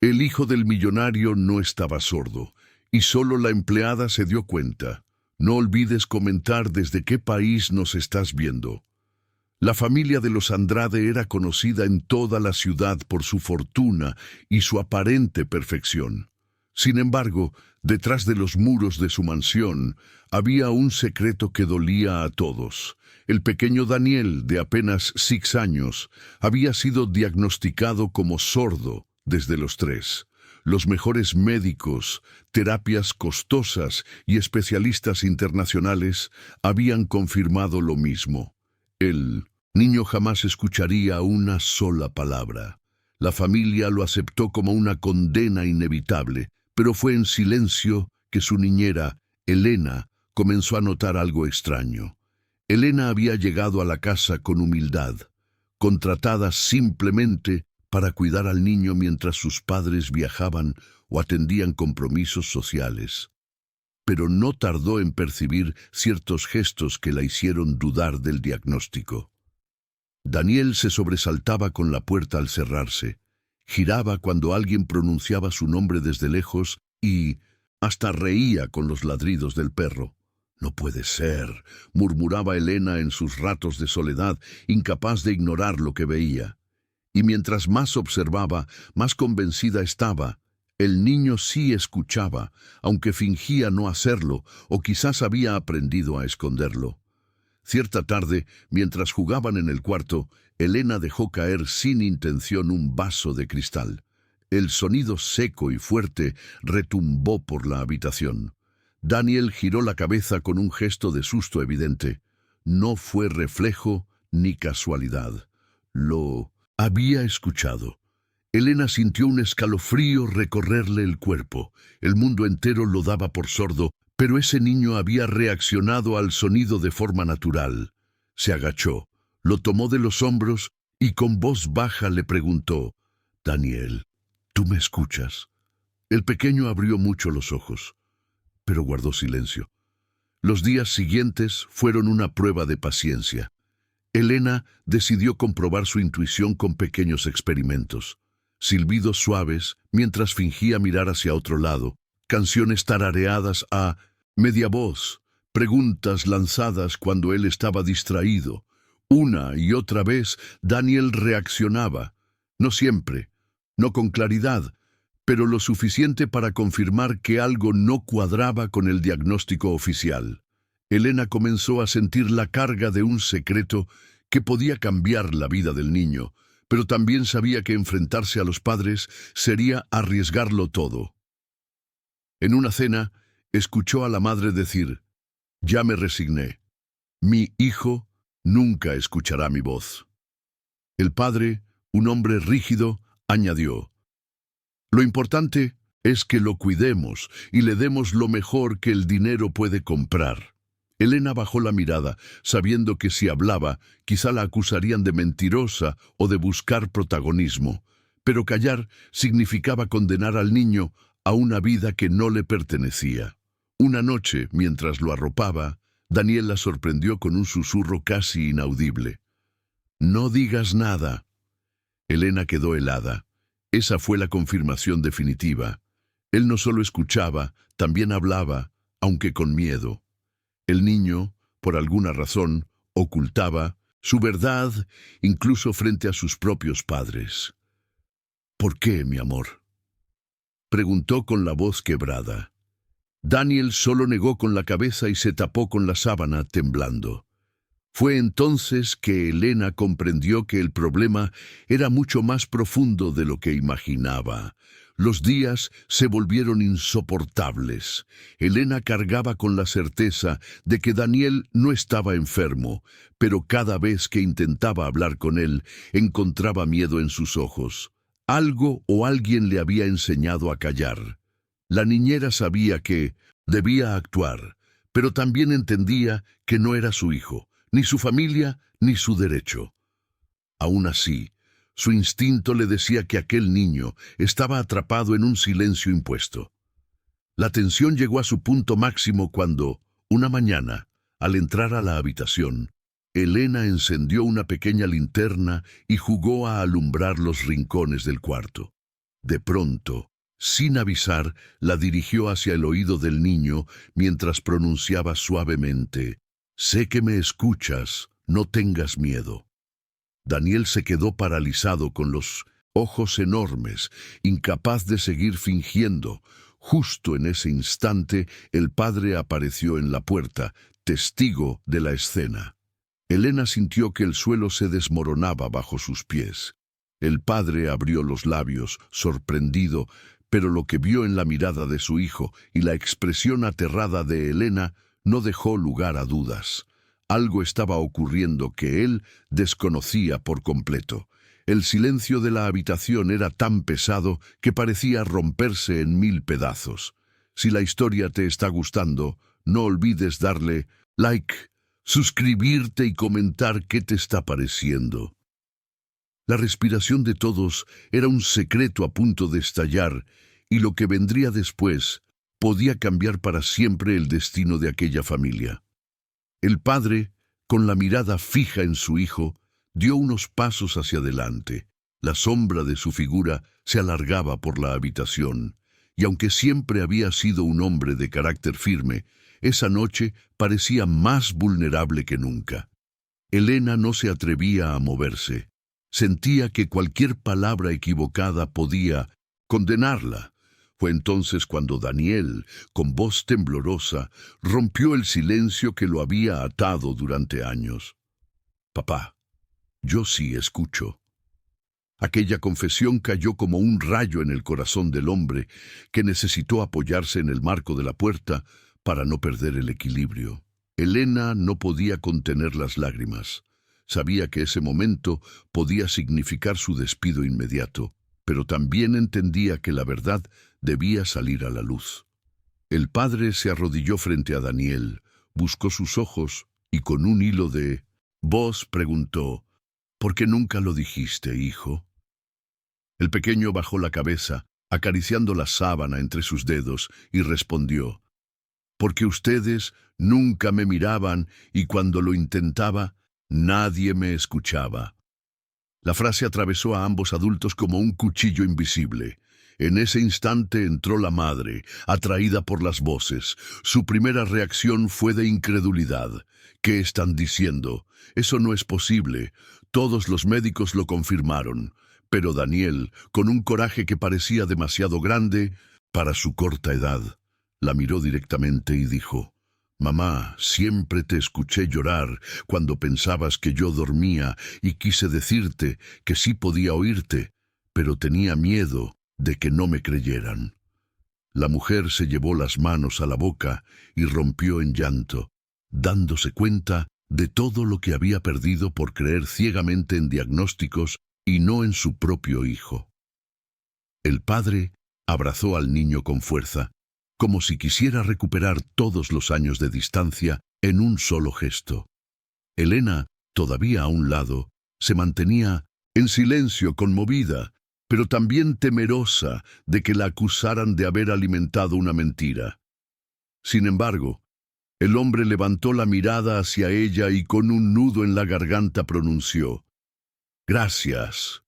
El hijo del millonario no estaba sordo, y solo la empleada se dio cuenta. No olvides comentar desde qué país nos estás viendo. La familia de los Andrade era conocida en toda la ciudad por su fortuna y su aparente perfección. Sin embargo, detrás de los muros de su mansión había un secreto que dolía a todos. El pequeño Daniel, de apenas 6 años, había sido diagnosticado como sordo desde los 3. Los mejores médicos, terapias costosas y especialistas internacionales habían confirmado lo mismo. El niño jamás escucharía una sola palabra. La familia lo aceptó como una condena inevitable, pero fue en silencio que su niñera, Elena, comenzó a notar algo extraño. Elena había llegado a la casa con humildad, contratada simplemente para cuidar al niño mientras sus padres viajaban o atendían compromisos sociales. Pero no tardó en percibir ciertos gestos que la hicieron dudar del diagnóstico. Daniel se sobresaltaba con la puerta al cerrarse, giraba cuando alguien pronunciaba su nombre desde lejos y hasta reía con los ladridos del perro. «No puede ser», murmuraba Elena en sus ratos de soledad, incapaz de ignorar lo que veía. Y mientras más observaba, más convencida estaba. El niño sí escuchaba, aunque fingía no hacerlo, o quizás había aprendido a esconderlo. Cierta tarde, mientras jugaban en el cuarto, Elena dejó caer sin intención un vaso de cristal. El sonido seco y fuerte retumbó por la habitación. Daniel giró la cabeza con un gesto de susto evidente. No fue reflejo ni casualidad. Lo había escuchado. Elena sintió un escalofrío recorrerle el cuerpo. El mundo entero lo daba por sordo, pero ese niño había reaccionado al sonido de forma natural. Se agachó, lo tomó de los hombros y con voz baja le preguntó: «Daniel, ¿tú me escuchas?». El pequeño abrió mucho los ojos, pero guardó silencio. Los días siguientes fueron una prueba de paciencia. Elena decidió comprobar su intuición con pequeños experimentos. Silbidos suaves mientras fingía mirar hacia otro lado, canciones tarareadas a media voz, preguntas lanzadas cuando él estaba distraído. Una y otra vez Daniel reaccionaba, no siempre, no con claridad, pero lo suficiente para confirmar que algo no cuadraba con el diagnóstico oficial. Elena comenzó a sentir la carga de un secreto que podía cambiar la vida del niño, pero también sabía que enfrentarse a los padres sería arriesgarlo todo. En una cena, escuchó a la madre decir: «Ya me resigné. Mi hijo nunca escuchará mi voz». El padre, un hombre rígido, añadió: «Lo importante es que lo cuidemos y le demos lo mejor que el dinero puede comprar». Elena bajó la mirada, sabiendo que si hablaba, quizá la acusarían de mentirosa o de buscar protagonismo. Pero callar significaba condenar al niño a una vida que no le pertenecía. Una noche, mientras lo arropaba, Daniel la sorprendió con un susurro casi inaudible: «No digas nada». Elena quedó helada. Esa fue la confirmación definitiva. Él no solo escuchaba, también hablaba, aunque con miedo. El niño, por alguna razón, ocultaba su verdad incluso frente a sus propios padres. «¿Por qué, mi amor?», preguntó con la voz quebrada. Daniel solo negó con la cabeza y se tapó con la sábana, temblando. Fue entonces que Elena comprendió que el problema era mucho más profundo de lo que imaginaba. Los días se volvieron insoportables. Elena cargaba con la certeza de que Daniel no estaba enfermo, pero cada vez que intentaba hablar con él, encontraba miedo en sus ojos. Algo o alguien le había enseñado a callar. La niñera sabía que debía actuar, pero también entendía que no era su hijo, ni su familia, ni su derecho. Aún así, su instinto le decía que aquel niño estaba atrapado en un silencio impuesto. La tensión llegó a su punto máximo cuando, una mañana, al entrar a la habitación, Elena encendió una pequeña linterna y jugó a alumbrar los rincones del cuarto. De pronto, sin avisar, la dirigió hacia el oído del niño mientras pronunciaba suavemente: «Sé que me escuchas, no tengas miedo». Daniel se quedó paralizado con los ojos enormes, incapaz de seguir fingiendo. Justo en ese instante, el padre apareció en la puerta, testigo de la escena. Elena sintió que el suelo se desmoronaba bajo sus pies. El padre abrió los labios, sorprendido, pero lo que vio en la mirada de su hijo y la expresión aterrada de Elena no dejó lugar a dudas. Algo estaba ocurriendo que él desconocía por completo. El silencio de la habitación era tan pesado que parecía romperse en 1000 pedazos. Si la historia te está gustando, no olvides darle like, suscribirte y comentar qué te está pareciendo. La respiración de todos era un secreto a punto de estallar, y lo que vendría después podía cambiar para siempre el destino de aquella familia. El padre, con la mirada fija en su hijo, dio unos pasos hacia adelante. La sombra de su figura se alargaba por la habitación, y aunque siempre había sido un hombre de carácter firme, esa noche parecía más vulnerable que nunca. Elena no se atrevía a moverse. Sentía que cualquier palabra equivocada podía condenarla. Fue entonces cuando Daniel, con voz temblorosa, rompió el silencio que lo había atado durante años. «Papá, yo sí escucho». Aquella confesión cayó como un rayo en el corazón del hombre, que necesitó apoyarse en el marco de la puerta para no perder el equilibrio. Elena no podía contener las lágrimas. Sabía que ese momento podía significar su despido inmediato, pero también entendía que la verdad debía salir a la luz. El padre se arrodilló frente a Daniel, buscó sus ojos y con un hilo de voz preguntó: «¿Por qué nunca lo dijiste, hijo?». El pequeño bajó la cabeza, acariciando la sábana entre sus dedos, y respondió: «Porque ustedes nunca me miraban y cuando lo intentaba, nadie me escuchaba». La frase atravesó a ambos adultos como un cuchillo invisible. En ese instante entró la madre, atraída por las voces. Su primera reacción fue de incredulidad. «¿Qué están diciendo? Eso no es posible». Todos los médicos lo confirmaron. Pero Daniel, con un coraje que parecía demasiado grande para su corta edad, la miró directamente y dijo: «Mamá, siempre te escuché llorar cuando pensabas que yo dormía y quise decirte que sí podía oírte, pero tenía miedo de que no me creyeran». La mujer se llevó las manos a la boca y rompió en llanto, dándose cuenta de todo lo que había perdido por creer ciegamente en diagnósticos y no en su propio hijo. El padre abrazó al niño con fuerza, como si quisiera recuperar todos los años de distancia en un solo gesto. Elena, todavía a un lado, se mantenía en silencio, conmovida, pero también temerosa de que la acusaran de haber alimentado una mentira. Sin embargo, el hombre levantó la mirada hacia ella y con un nudo en la garganta pronunció: «Gracias.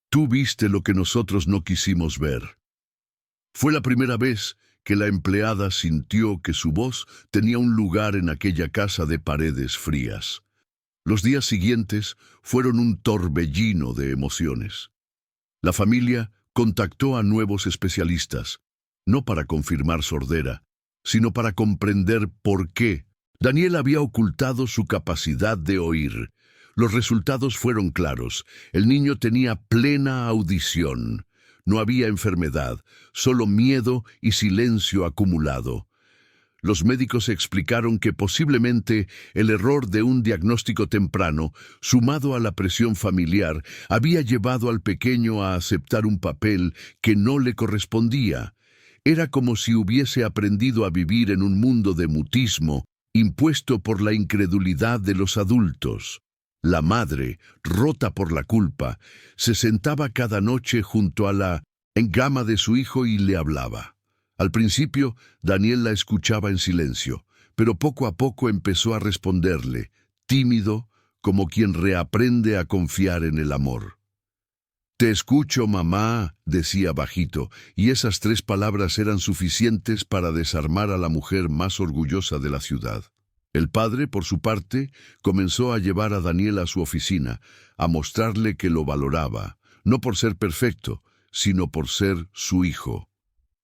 Tú viste lo que nosotros no quisimos ver». Fue la primera vez que la empleada sintió que su voz tenía un lugar en aquella casa de paredes frías. Los días siguientes fueron un torbellino de emociones. La familia contactó a nuevos especialistas, no para confirmar sordera, sino para comprender por qué Daniel había ocultado su capacidad de oír. Los resultados fueron claros. El niño tenía plena audición. No había enfermedad, solo miedo y silencio acumulado. Los médicos explicaron que posiblemente el error de un diagnóstico temprano, sumado a la presión familiar, había llevado al pequeño a aceptar un papel que no le correspondía. Era como si hubiese aprendido a vivir en un mundo de mutismo, impuesto por la incredulidad de los adultos. La madre, rota por la culpa, se sentaba cada noche junto a la cama de su hijo y le hablaba. Al principio, Daniel la escuchaba en silencio, pero poco a poco empezó a responderle, tímido, como quien reaprende a confiar en el amor. «Te escucho, mamá», decía bajito, y esas 3 palabras eran suficientes para desarmar a la mujer más orgullosa de la ciudad. El padre, por su parte, comenzó a llevar a Daniel a su oficina, a mostrarle que lo valoraba, no por ser perfecto, sino por ser su hijo.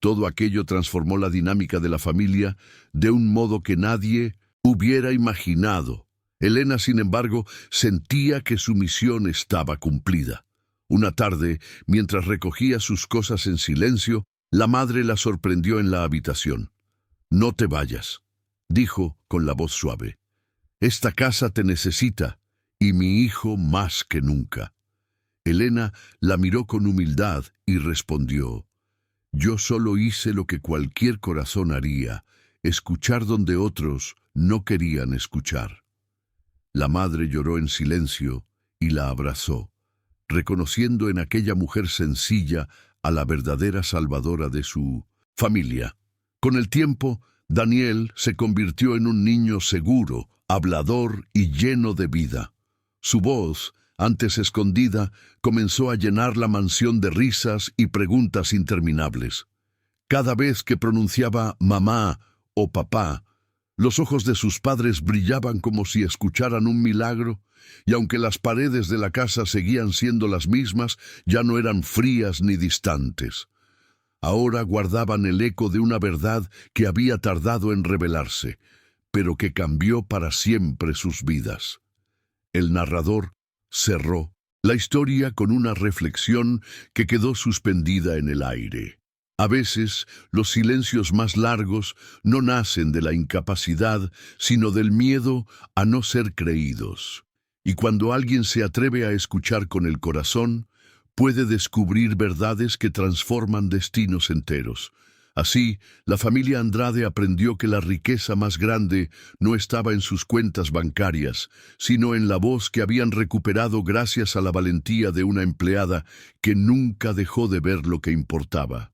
Todo aquello transformó la dinámica de la familia de un modo que nadie hubiera imaginado. Elena, sin embargo, sentía que su misión estaba cumplida. Una tarde, mientras recogía sus cosas en silencio, la madre la sorprendió en la habitación. «No te vayas», dijo con la voz suave. «Esta casa te necesita, y mi hijo más que nunca». Elena la miró con humildad y respondió: «Yo solo hice lo que cualquier corazón haría, escuchar donde otros no querían escuchar». La madre lloró en silencio y la abrazó, reconociendo en aquella mujer sencilla a la verdadera salvadora de su familia. Con el tiempo, Daniel se convirtió en un niño seguro, hablador y lleno de vida. Su voz, antes escondida, comenzó a llenar la mansión de risas y preguntas interminables. Cada vez que pronunciaba mamá o papá, los ojos de sus padres brillaban como si escucharan un milagro, y aunque las paredes de la casa seguían siendo las mismas, ya no eran frías ni distantes. Ahora guardaban el eco de una verdad que había tardado en revelarse, pero que cambió para siempre sus vidas. El narrador cerró la historia con una reflexión que quedó suspendida en el aire. A veces, los silencios más largos no nacen de la incapacidad, sino del miedo a no ser creídos. Y cuando alguien se atreve a escuchar con el corazón, puede descubrir verdades que transforman destinos enteros. Así, la familia Andrade aprendió que la riqueza más grande no estaba en sus cuentas bancarias, sino en la voz que habían recuperado gracias a la valentía de una empleada que nunca dejó de ver lo que importaba.